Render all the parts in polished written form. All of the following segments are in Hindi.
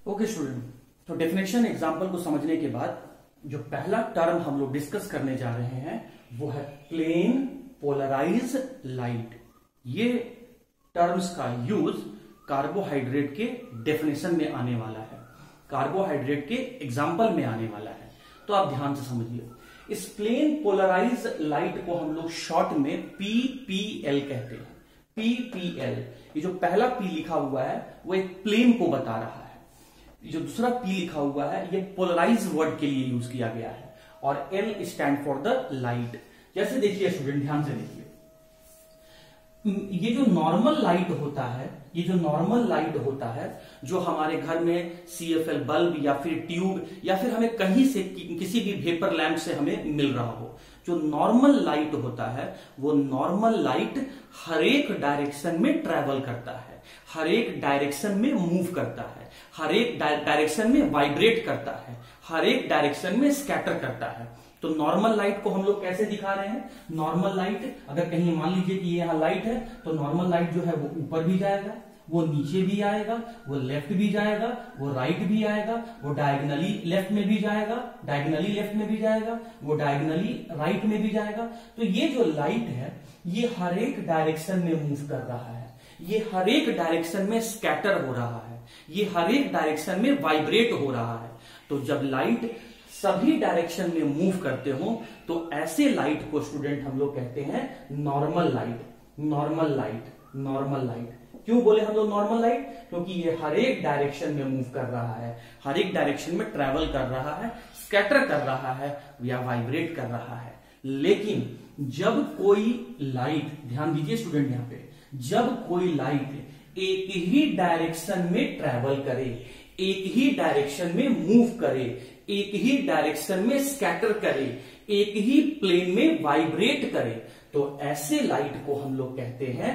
ओके स्टूडेंट, तो डेफिनेशन एग्जांपल को समझने के बाद जो पहला टर्म हम लोग डिस्कस करने जा रहे हैं वो है प्लेन पोलराइज लाइट। ये टर्म्स का यूज कार्बोहाइड्रेट के डेफिनेशन में आने वाला है, कार्बोहाइड्रेट के एग्जाम्पल में आने वाला है। तो आप ध्यान से समझिए, इस प्लेन पोलराइज लाइट को हम लोग शॉर्ट में PPL कहते हैं। PPL, ये जो पहला P लिखा हुआ है वो एक प्लेन को बता रहा है, जो दूसरा P लिखा हुआ है ये पोलराइज वर्ड के लिए यूज किया गया है, और L stand for the light. जैसे देखिए स्टूडेंट, ध्यान से देखिए, ये जो नॉर्मल लाइट होता है, ये जो नॉर्मल लाइट होता है जो हमारे घर में CFL बल्ब या फिर ट्यूब या फिर हमें कहीं से किसी भी वेपर लैंप से हमें मिल रहा हो, जो नॉर्मल लाइट होता है वो नॉर्मल लाइट हर एक डायरेक्शन में ट्रेवल करता है, हर एक डायरेक्शन में मूव करता है, हर एक डायरेक्शन में वाइब्रेट करता है, हर एक डायरेक्शन में स्कैटर करता है। तो नॉर्मल लाइट को हम लोग कैसे दिखा रहे हैं? नॉर्मल लाइट, अगर कहीं मान लीजिए कि ये यहाँ लाइट है तो नॉर्मल लाइट जो है वो ऊपर भी जाएगा, वो नीचे भी आएगा, वो लेफ्ट भी जाएगा, वो राइट भी आएगा, वो डायगनली लेफ्ट में भी जाएगा, डायगनली लेफ्ट में भी जाएगा, वो डायगनली राइट में भी जाएगा। तो ये जो लाइट है ये हर एक डायरेक्शन में मूव कर रहा है, ये हर एक डायरेक्शन में स्कैटर हो रहा है, ये हर एक डायरेक्शन में वाइब्रेट हो रहा है। तो जब लाइट सभी डायरेक्शन में मूव करते हो तो ऐसे लाइट को स्टूडेंट हम लोग कहते हैं normal light. Normal light, normal light क्यों बोले हम लोग नॉर्मल लाइट? क्योंकि ये हर एक डायरेक्शन में मूव कर रहा है, हर एक डायरेक्शन में ट्रेवल कर रहा है, स्कैटर कर रहा है या वाइब्रेट कर रहा है। लेकिन जब कोई लाइट, ध्यान दीजिए स्टूडेंट यहां पे, जब कोई लाइट एक ही डायरेक्शन में ट्रेवल करे, एक ही डायरेक्शन में मूव करे, एक ही डायरेक्शन में स्कैटर करे, एक ही प्लेन में वाइब्रेट करे, तो ऐसे लाइट को हम लोग कहते हैं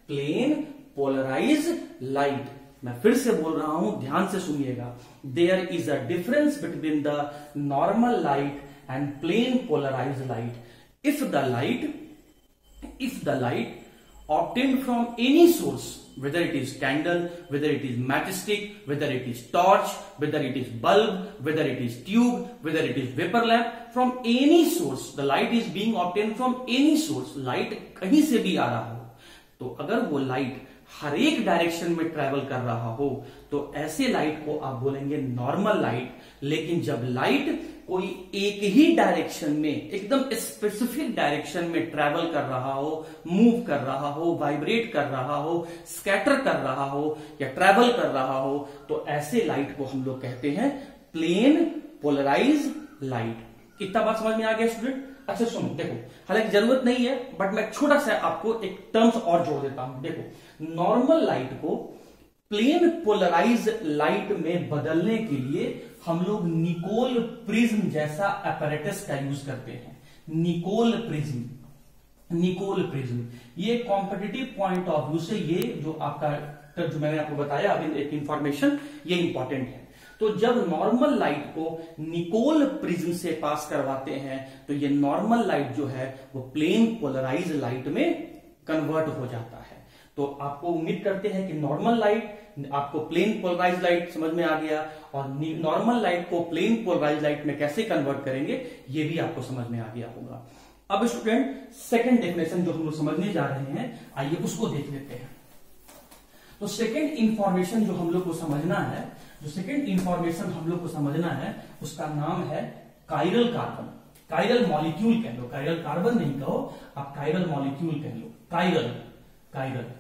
प्लेन पोलराइज लाइट। मैं फिर से बोल रहा हूं, ध्यान से सुनिएगा, there is a difference between the normal light and plane polarise light. If the light obtained from any source, whether it is candle, whether it is matchstick, whether it is torch, whether it is bulb, whether it is tube, whether it is vapor lamp, from any source, the light is being obtained from any source, light कहीं से भी आ रहा हो, तो अगर वो लाइट हर एक डायरेक्शन में ट्रेवल कर रहा हो तो ऐसे लाइट को आप बोलेंगे नॉर्मल लाइट। लेकिन जब लाइट कोई एक ही डायरेक्शन में, एकदम स्पेसिफिक डायरेक्शन में ट्रेवल कर रहा हो, मूव कर रहा हो, वाइब्रेट कर रहा हो, स्कैटर कर रहा हो या ट्रेवल कर रहा हो, तो ऐसे लाइट को हम लोग कहते हैं प्लेन पोलराइज लाइट। इतना बात समझ में आ गया स्टूडेंट? अच्छा सुनो, देखो, हालांकि जरूरत नहीं है बट मैं छोटा सा आपको एक टर्म्स और जोड़ देता हूं। देखो, नॉर्मल लाइट को प्लेन पोलराइज लाइट में बदलने के लिए हम लोग निकोल प्रिज्म जैसा अपैरेटस का यूज करते हैं। निकोल प्रिज्म, निकोल प्रिज्म, ये कॉम्पिटिटिव पॉइंट ऑफ व्यू से ये जो आपका जो मैंने आपको बताया अभी एक इंफॉर्मेशन, ये इंपॉर्टेंट है। तो जब नॉर्मल लाइट को निकोल प्रिज्म से पास करवाते हैं तो ये नॉर्मल लाइट जो है वो प्लेन पोलराइज लाइट में कन्वर्ट हो जाता है। तो आपको उम्मीद करते हैं कि नॉर्मल लाइट आपको प्लेन पोलराइज लाइट समझ में आ गया, और नॉर्मल लाइट को प्लेन पोलराइज लाइट में कैसे कन्वर्ट करेंगे ये भी आपको समझ में आ गया होगा। अब स्टूडेंट, सेकेंड डेफिनेशन जो हम लोग समझने जा रहे हैं, आइए उसको देख लेते हैं। तो सेकेंड इंफॉर्मेशन जो हम लोग को समझना है, जो सेकेंड इंफॉर्मेशन हम लोग को समझना है उसका नाम है कायरल कार्बन। कायरल मॉलिक्यूल कह लो, कायरल कार्बन नहीं कहो, आप कायरल मॉलिक्यूल कह लो। कायरल, कायरल,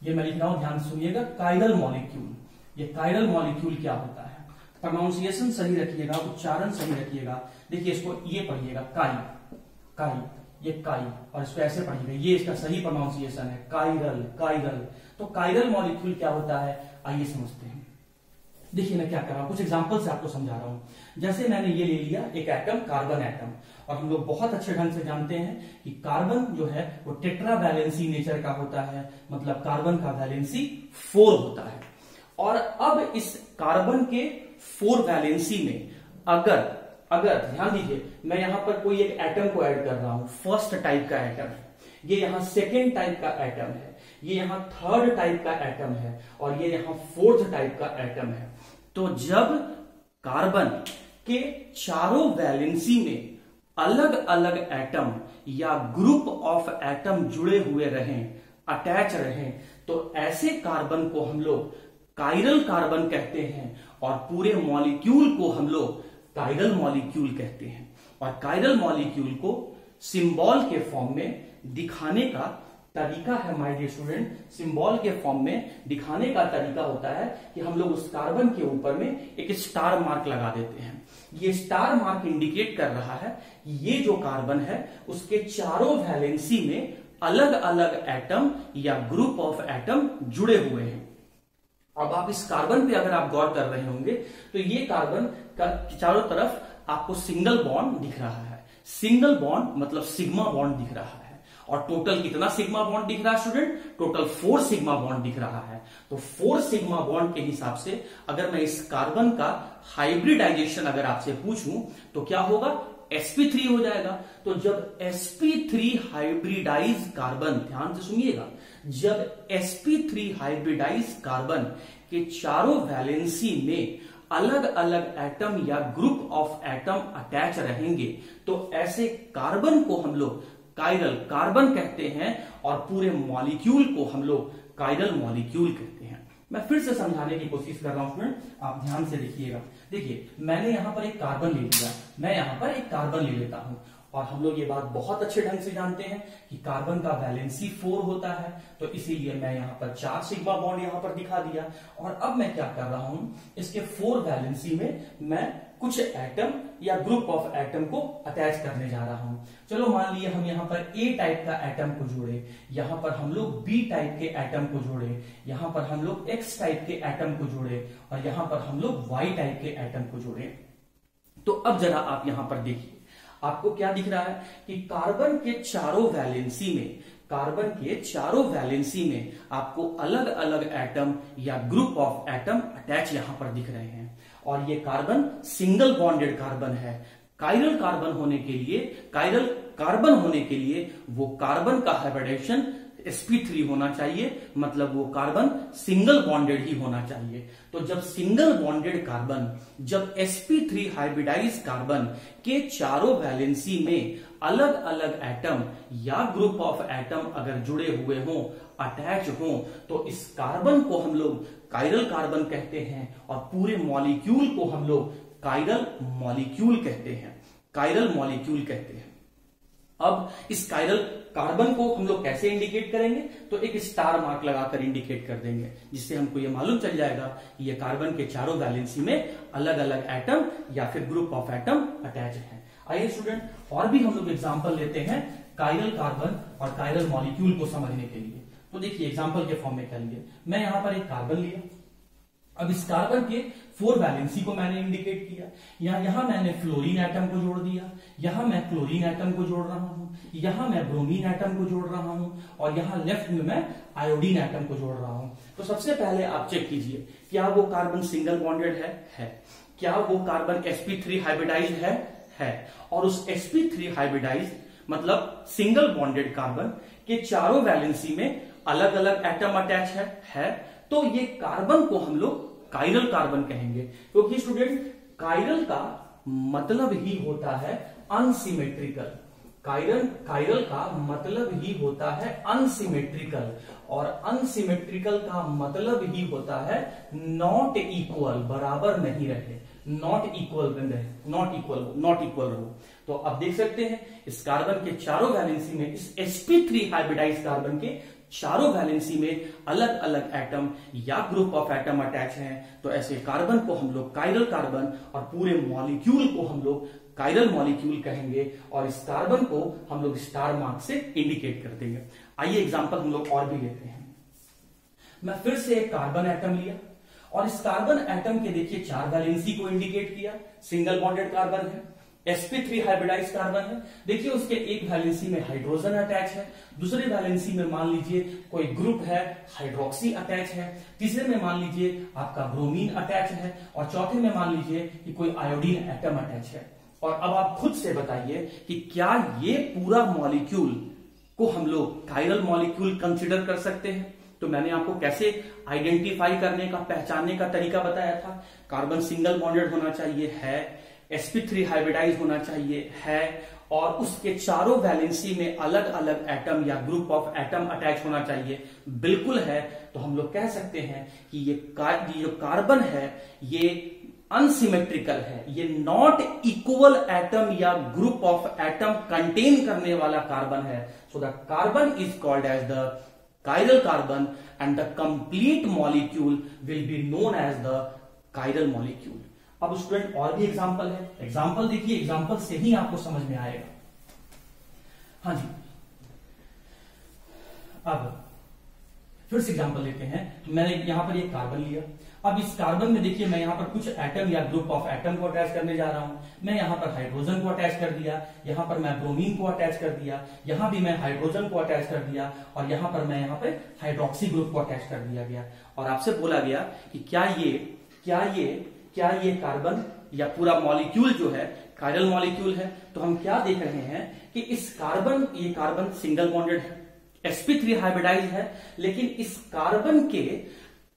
ये मैं लिख रहा हूं, ध्यान सुनिएगा, कायरल मॉलिक्यूल। ये कायरल मॉलिक्यूल क्या होता है? प्रोनाउंसिएशन सही रखिएगा, उच्चारण सही रखिएगा। देखिए इसको ये पढ़िएगा काई, काई, ये काई, और इसको ऐसे पढ़िएगा, ये इसका सही प्रोनाउंसिएशन है, कायरल, कायरल। तो कायरल मॉलिक्यूल क्या होता है, आइए समझते हैं। देखिए मैं क्या कर रहा हूं, कुछ एग्जांपल से आपको समझा रहा हूं। जैसे मैंने ये ले लिया एक एटम, कार्बन एटम, और हम लोग बहुत अच्छे ढंग से जानते हैं कि कार्बन जो है वो टेट्रा वैलेंसी नेचर का होता है, मतलब कार्बन का वैलेंसी 4 होता है। और अब इस कार्बन के 4 वैलेंसी में अगर ध्यान दीजिए, मैं यहां पर कोई एक एटम को ऐड कर रहा हूं, फर्स्ट टाइप का एटम है, ये यहां सेकेंड टाइप का एटम है, ये यहां थर्ड टाइप का एटम है, और ये यहां फोर्थ टाइप का एटम है। तो जब कार्बन के चारों वैलेंसी में अलग अलग एटम या ग्रुप ऑफ एटम जुड़े हुए रहें, अटैच रहें, तो ऐसे कार्बन को हम लोग कायरल कार्बन कहते हैं और पूरे मॉलिक्यूल को हम लोग कायरल मॉलिक्यूल कहते हैं। और कायरल मॉलिक्यूल को सिंबल के फॉर्म में दिखाने का तरीका है माय डियर स्टूडेंट, सिंबल के फॉर्म में दिखाने का तरीका होता है कि हम लोग उस कार्बन के ऊपर में एक स्टार मार्क लगा देते हैं। ये स्टार मार्क इंडिकेट कर रहा है ये जो कार्बन है उसके चारों वैलेंसी में अलग अलग एटम या ग्रुप ऑफ एटम जुड़े हुए हैं। अब आप इस कार्बन पे अगर आप गौर कर रहे होंगे तो ये कार्बन का चारों तरफ आपको सिंगल बॉन्ड दिख रहा है। सिंगल बॉन्ड मतलब सिग्मा बॉन्ड दिख रहा है। और टोटल कितना सिग्मा बॉन्ड दिख रहा है स्टूडेंट? टोटल 4 सिग्मा बॉन्ड दिख रहा है। तो 4 सिग्मा बॉन्ड के हिसाब से अगर मैं इस कार्बन का हाइब्रिडाइजेशन अगर आपसे पूछूं तो क्या होगा? sp3 हो जाएगा। तो जब sp3 हाइब्रिडाइज कार्बन, ध्यान से सुनिएगा, जब sp3 हाइब्रिडाइज कार्बन के चारों वैलेंसी में अलग अलग एटम या ग्रुप ऑफ एटम अटैच रहेंगे तो ऐसे कार्बन को हम लोग कायरल कार्बन कहते हैं और पूरे मॉलिक्यूल को हम लोग कायरल मॉलिक्यूल कहते हैं। मैं फिर से समझाने की कोशिश कर रहा हूं स्टूडेंट, आप ध्यान से देखिएगा। देखिए मैंने यहां पर एक कार्बन ले लिया, मैं यहां पर एक कार्बन ले लेता हूं और हम लोग ये बात बहुत अच्छे ढंग से जानते हैं कि कार्बन का वैलेंसी 4 होता है, तो इसीलिए मैं यहां पर 4 सिग्मा बॉन्ड यहां पर दिखा दिया। और अब मैं क्या कर रहा हूं, इसके 4 वैलेंसी में मैं कुछ एटम या ग्रुप ऑफ एटम को अटैच करने जा रहा हूं। चलो मान लिए हम यहां पर ए टाइप का एटम को जोड़े, यहां पर हम लोग बी टाइप के एटम को जोड़े, यहां पर हम लोग एक्स टाइप के एटम को जोड़े और यहां पर हम लोग वाई टाइप के एटम को जोड़े। तो अब जरा आप यहां पर देखिए, आपको क्या दिख रहा है कि कार्बन के चारों वैलेंसी में, कार्बन के चारों वैलेंसी में आपको अलग अलग एटम या ग्रुप ऑफ एटम अटैच यहां पर दिख रहे हैं। और ये कार्बन सिंगल बॉन्डेड कार्बन है। कायरल कार्बन होने के लिए, कायरल कार्बन होने के लिए वो कार्बन का हाइब्रिडेशन sp3 होना चाहिए, मतलब वो कार्बन सिंगल बॉन्डेड ही होना चाहिए। तो जब सिंगल बॉन्डेड कार्बन, जब sp3 हाइब्रिडाइज कार्बन के चारों वैलेंसी में अलग अलग एटम या ग्रुप ऑफ एटम अगर जुड़े हुए हों, अटैच हों, तो इस कार्बन को हम लोग कायरल कार्बन कहते हैं और पूरे मॉलिक्यूल को हम लोग कायरल मॉलिक्यूल कहते हैं, कायरल मॉलिक्यूल कहते हैं। अब इस कायरल कार्बन को हम लोग कैसे इंडिकेट करेंगे? तो एक स्टार मार्क लगाकर इंडिकेट कर देंगे, जिससे हमको ये मालूम चल जाएगा कि ये कार्बन के चारों वैलेंसी में अलग अलग एटम या फिर ग्रुप ऑफ एटम अटैच है। आइए स्टूडेंट और भी हम लोग एग्जांपल लेते हैं कायरल कार्बन और कायरल मॉलिक्यूल को समझने के लिए। तो देखिए एग्जांपल के फॉर्म में कर लिए, मैं यहां पर एक कार्बन लिया, अब इस कार्बन के 4 वैलेंसी को मैंने इंडिकेट किया, यहां मैंने फ्लोरीन एटम को जोड़ दिया, यहां मैं क्लोरीन एटम को जोड़ रहा हूं, यहां मैं ब्रोमीन एटम को जोड़ रहा हूं और यहां लेफ्ट में मैं आयोडीन एटम को जोड़ रहा हूं। तो सबसे पहले आप चेक कीजिए, क्या वो कार्बन सिंगल बॉन्डेड है? क्या वो कार्बन sp3 हाइब्रिडाइज है? और उस sp3 हाइब्रिडाइज मतलब सिंगल बॉन्डेड कार्बन के चारों वैलेंसी में अलग अलग एटम अटैच है। तो ये कार्बन को हम लोग कायरल कार्बन कहेंगे, क्योंकि स्टूडेंट कायरल का मतलब ही होता है अनसिमेट्रिकल। कायरल का मतलब ही होता है अनसिमेट्रिकल, और अनसिमेट्रिकल का मतलब ही होता है नॉट इक्वल, बराबर नहीं रहे, नॉट इक्वल रहो। तो अब देख सकते हैं इस कार्बन के चारों वैलेंसी में, इस sp3 हाइब्रिडाइज कार्बन के चारों वैलेंसी में अलग अलग एटम या ग्रुप ऑफ एटम अटैच हैं। तो ऐसे कार्बन को हम लोग कायरल कार्बन और पूरे मॉलिक्यूल को हम लोग कायरल मॉलिक्यूल कहेंगे और इस कार्बन को हम लोग स्टार मार्क से इंडिकेट कर देंगे। आइए एग्जांपल हम लोग और भी लेते हैं। मैं फिर से एक कार्बन एटम लिया और इस कार्बन एटम के देखिए 4 वैलेंसी को इंडिकेट किया, सिंगल बॉन्डेड कार्बन है, sp3 हाइब्रिडाइज कार्बन है। देखिए उसके एक वैलेंसी में हाइड्रोजन अटैच है, दूसरे वैलेंसी में मान लीजिए कोई ग्रुप है, हाइड्रोक्सी अटैच है, तीसरे में मान लीजिए आपका ब्रोमीन अटैच है और चौथे में मान लीजिए कि कोई आयोडीन एटम अटैच है। और अब आप खुद से बताइए कि क्या ये पूरा मॉलिक्यूल को हम लोग कायरल मॉलिक्यूल कंसिडर कर सकते हैं? तो मैंने आपको कैसे आइडेंटिफाई करने का, पहचानने का तरीका बताया था। कार्बन सिंगल बॉन्डेड होना चाहिए, है, sp3 हाइब्रिडाइज होना चाहिए, है, और उसके चारों वैलेंसी में अलग अलग एटम या ग्रुप ऑफ एटम अटैच होना चाहिए, बिल्कुल है। तो हम लोग कह सकते हैं कि ये जो कार्बन है ये अनसिमेट्रिकल है, ये नॉट इक्वल एटम या ग्रुप ऑफ एटम कंटेन करने वाला कार्बन है। So the carbon is called as the chiral carbon and the complete molecule will be known as the chiral molecule. अब स्टूडेंट और भी एग्जांपल है, एग्जांपल देखिए, एग्जांपल से ही आपको समझ में आएगा। हाँ जी, अब फिर से एग्जांपल लेते हैं। मैंने यहां पर ये कार्बन लिया, अब इस कार्बन में देखिए मैं यहां पर कुछ एटम या ग्रुप ऑफ एटम को अटैच करने जा रहा हूं। मैं यहां पर हाइड्रोजन को अटैच कर दिया, यहां पर मैं ब्रोमीन को अटैच कर दिया, यहां भी मैं हाइड्रोजन को अटैच कर दिया, और यहां पर मैं यहां पे हाइड्रोक्सी ग्रुप को अटैच कर दिया गया। और आपसे बोला गया कि क्या ये कार्बन या पूरा मॉलिक्यूल जो है कायरल मॉलिक्यूल है। तो हम क्या देख रहे हैं कि ये कार्बन सिंगल बॉन्डेड है, sp3 हाइब्रिडाइज है, लेकिन इस कार्बन के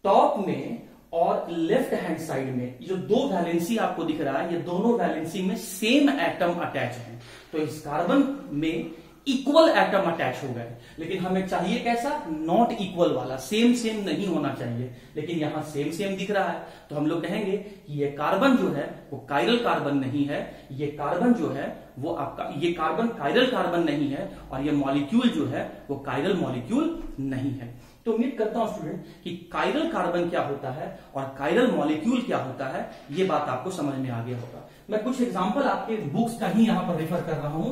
टॉप में और लेफ्ट हैंड साइड में जो दो वैलेंसी आपको दिख रहा है, ये दोनों वैलेंसी में सेम एटम अटैच है। तो इस कार्बन में इक्वल एटम अटैच हो गए, लेकिन हमें चाहिए कैसा, नॉट इक्वल वाला, सेम नहीं होना चाहिए, लेकिन यहां सेम दिख रहा है। तो हम लोग कहेंगे कि ये कार्बन जो है वो कायरल कार्बन नहीं है, ये कार्बन जो है वो ये कार्बन कायरल कार्बन नहीं है, और ये मॉलिक्यूल जो है वो कायरल मॉलिक्यूल नहीं है। तो उम्मीद करता हूं स्टूडेंट कि कायरल कार्बन क्या होता है और कायरल मॉलिक्यूल क्या होता है, ये बात आपको समझ में आ गया होगा। मैं कुछ एग्जांपल आपके बुक्स का ही यहां पर रेफर कर रहा हूं,